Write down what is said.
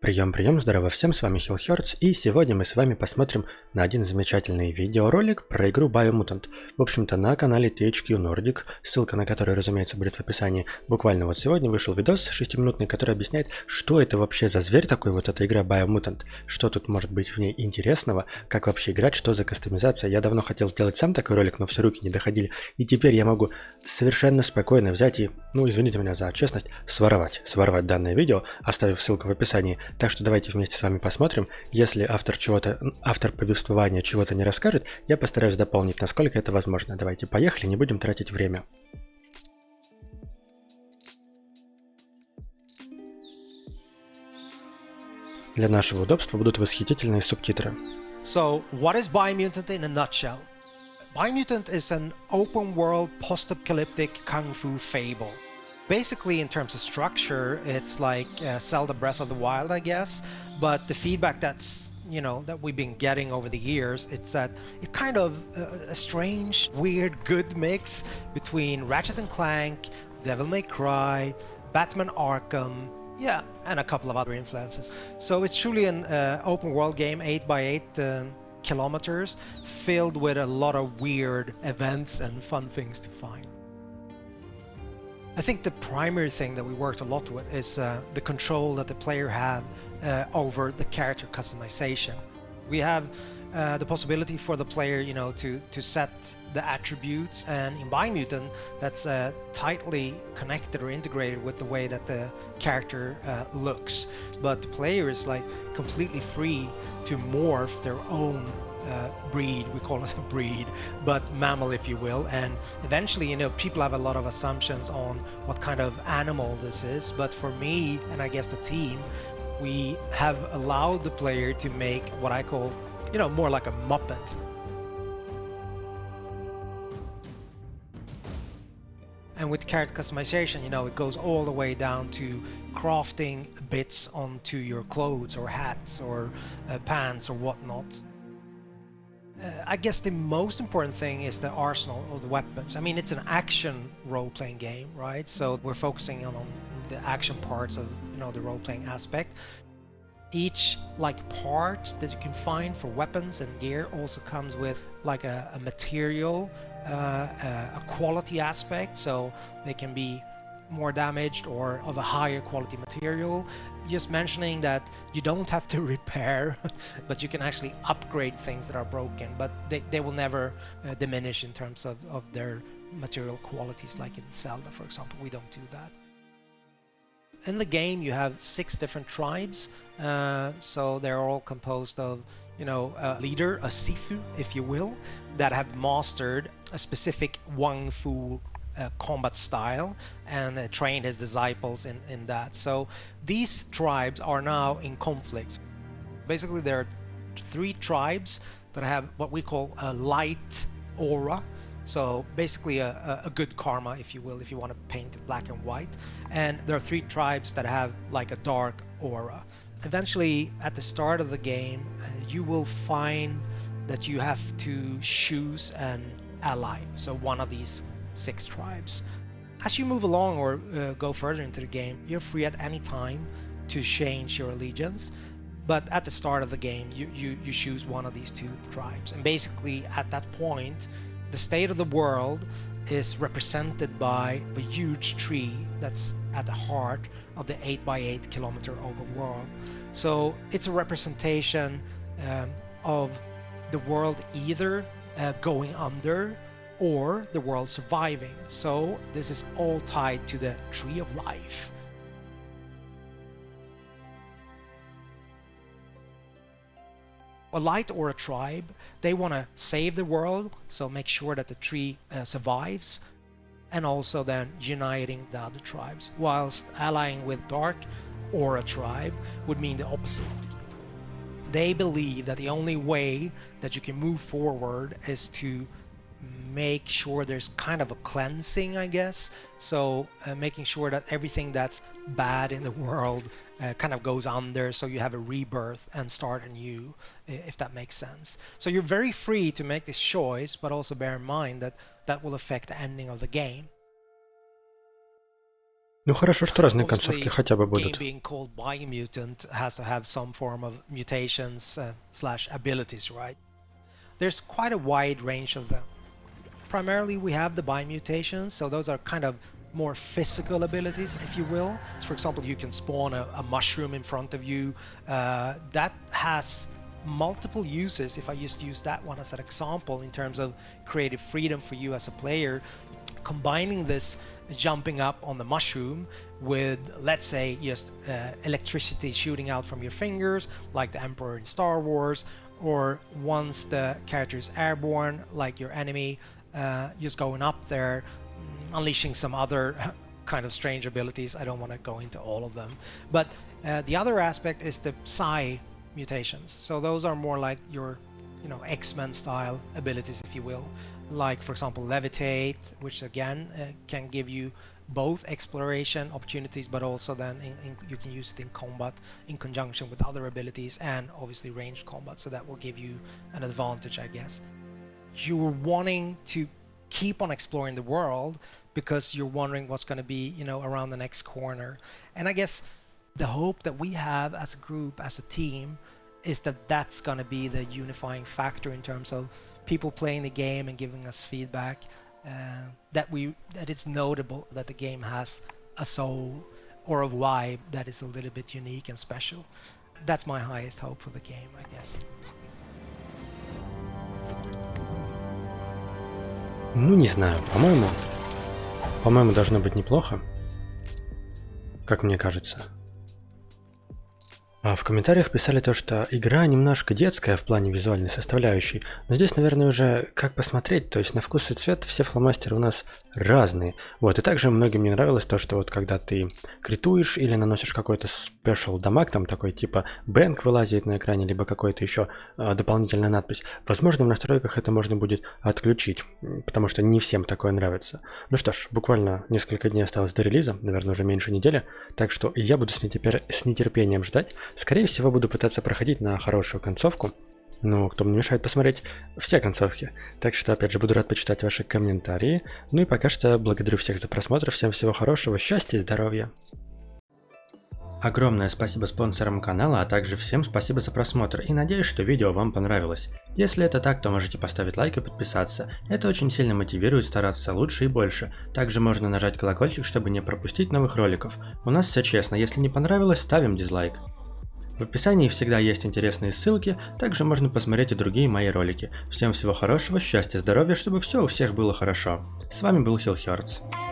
Прием, здорово всем, с вами HealHeartS, и сегодня мы с вами посмотрим на один замечательный видеоролик про игру Biomutant. В общем-то, на канале THQ Nordic, ссылка на который, разумеется, будет в описании. Буквально вот сегодня вышел видос 6-минутный, который объясняет, что это вообще за зверь такой, вот эта игра Biomutant, что тут может быть в ней интересного, как вообще играть, что за кастомизация. Я давно хотел сделать сам такой ролик, но все руки не доходили, и теперь я могу совершенно спокойно взять и, ну извините меня за честность, своровать данное видео, оставив ссылку в описании. Так что давайте вместе с вами посмотрим. Если автор повествования чего-то не расскажет, я постараюсь дополнить, насколько это возможно. Давайте поехали, не будем тратить время. Для нашего удобства будут восхитительные субтитры. So, what is Biomutant in a nutshell? Biomutant is an open-world post-apocalyptic kung fu fable. Basically, in terms of structure, it's like Zelda Breath of the Wild, I guess. But the feedback that we've been getting over the years, it's that it kind of a strange, weird, good mix between Ratchet and Clank, Devil May Cry, Batman Arkham, yeah, and a couple of other influences. So it's truly an open world game, 8x8 kilometers, filled with a lot of weird events and fun things to find. I think the primary thing that we worked a lot with is the control that the player have over the character customization. We have the possibility for the player, to set the attributes, and in Biomutant, that's tightly connected or integrated with the way that the character looks. But the player is like completely free to morph their own breed, we call it a breed, but mammal, if you will. And eventually, people have a lot of assumptions on what kind of animal this is. But for me, and I guess the team, we have allowed the player to make what I call, more like a Muppet. And with character customization, it goes all the way down to crafting bits onto your clothes or hats or pants or whatnot. I guess the most important thing is the arsenal of the weapons. I mean, it's an action role-playing game, right? So we're focusing on the action parts of, the role-playing aspect. Each part that you can find for weapons and gear also comes with like a material, a quality aspect, so they can be more damaged or of a higher quality material. Just mentioning that you don't have to repair, but you can actually upgrade things that are broken, but they will never diminish in terms of their material qualities, like in Zelda, for example. We don't do that. In the game, you have 6 different tribes, so they're all composed of, a leader, a Sifu, if you will, that have mastered a specific Wang Fu combat style and trained his disciples in that. So these tribes are now in conflict. Basically, there are 3 tribes that have what we call a light aura. So basically a good karma, if you will, if you want to paint it black and white. And there are 3 tribes that have like a dark aura. Eventually, at the start of the game, you will find that you have to choose an ally. So one of these 6 tribes. As you move along or go further into the game, you're free at any time to change your allegiance. But at the start of the game, you choose one of these 2 tribes. And basically, at that point, the state of the world is represented by a huge tree that's at the heart of the 8x8 kilometer open world. So it's a representation of the world either going under or the world surviving. So this is all tied to the tree of life. A light or a tribe, they want to save the world, so make sure that the tree survives, and also then uniting the other tribes, whilst allying with dark or a tribe would mean the opposite. They believe that the only way that you can move forward is to make sure there's kind of a cleansing, I guess. So making sure that everything that's bad in the world kind of goes under, so you have a rebirth and start anew, if that makes sense. So you're very free to make this choice, but also bear in mind that that will affect the ending of the game. Ну хорошо, что разные Obviously, концовки хотя бы game будут. being called Biomutant has to have some form of mutations slash abilities, right? There's quite a wide range of them. Primarily, we have the biomutations, so those are kind of more physical abilities, if you will. For example, you can spawn a mushroom in front of you. That has multiple uses. If I just use that one as an example in terms of creative freedom for you as a player, combining this jumping up on the mushroom with, let's say, just electricity shooting out from your fingers, like the Emperor in Star Wars, or once the character is airborne, like your enemy, just going up there, unleashing some other kind of strange abilities. I don't want to go into all of them. But the other aspect is the psi mutations. So those are more like your, X-Men style abilities, if you will. Like, for example, levitate, which again can give you both exploration opportunities, but also then you can use it in combat in conjunction with other abilities, and obviously ranged combat. So that will give you an advantage, I guess. You're wanting to keep on exploring the world because you're wondering what's going to be, around the next corner. And I guess the hope that we have as a group, as a team, is that that's going to be the unifying factor in terms of people playing the game and giving us feedback, that it's notable that the game has a soul or a vibe that is a little bit unique and special. That's my highest hope for the game, I guess. Ну, не знаю, по-моему, должно быть неплохо, как мне кажется. В комментариях писали то, что игра немножко детская в плане визуальной составляющей, но здесь, наверное, уже как посмотреть, то есть на вкус и цвет все фломастеры у нас разные. Вот, и также многим не нравилось то, что вот когда ты критуешь или наносишь какой-то спешл дамаг, там такой типа бэнк вылазит на экране, либо какой-то еще дополнительная надпись, возможно, в настройках это можно будет отключить, потому что не всем такое нравится. Ну что ж, буквально несколько дней осталось до релиза, наверное, уже меньше недели, так что я буду с нетерпением ждать. Скорее всего, буду пытаться проходить на хорошую концовку. Ну, кто мне мешает посмотреть все концовки. Так что, опять же, буду рад почитать ваши комментарии. Ну и пока что благодарю всех за просмотр. Всем всего хорошего, счастья и здоровья. Огромное спасибо спонсорам канала, а также всем спасибо за просмотр и надеюсь, что видео вам понравилось. Если это так, то можете поставить лайк и подписаться. Это очень сильно мотивирует стараться лучше и больше. Также можно нажать колокольчик, чтобы не пропустить новых роликов. У нас все честно, если не понравилось, ставим дизлайк. В описании всегда есть интересные ссылки, также можно посмотреть и другие мои ролики. Всем всего хорошего, счастья, здоровья, чтобы все у всех было хорошо. С вами был HealHeartS.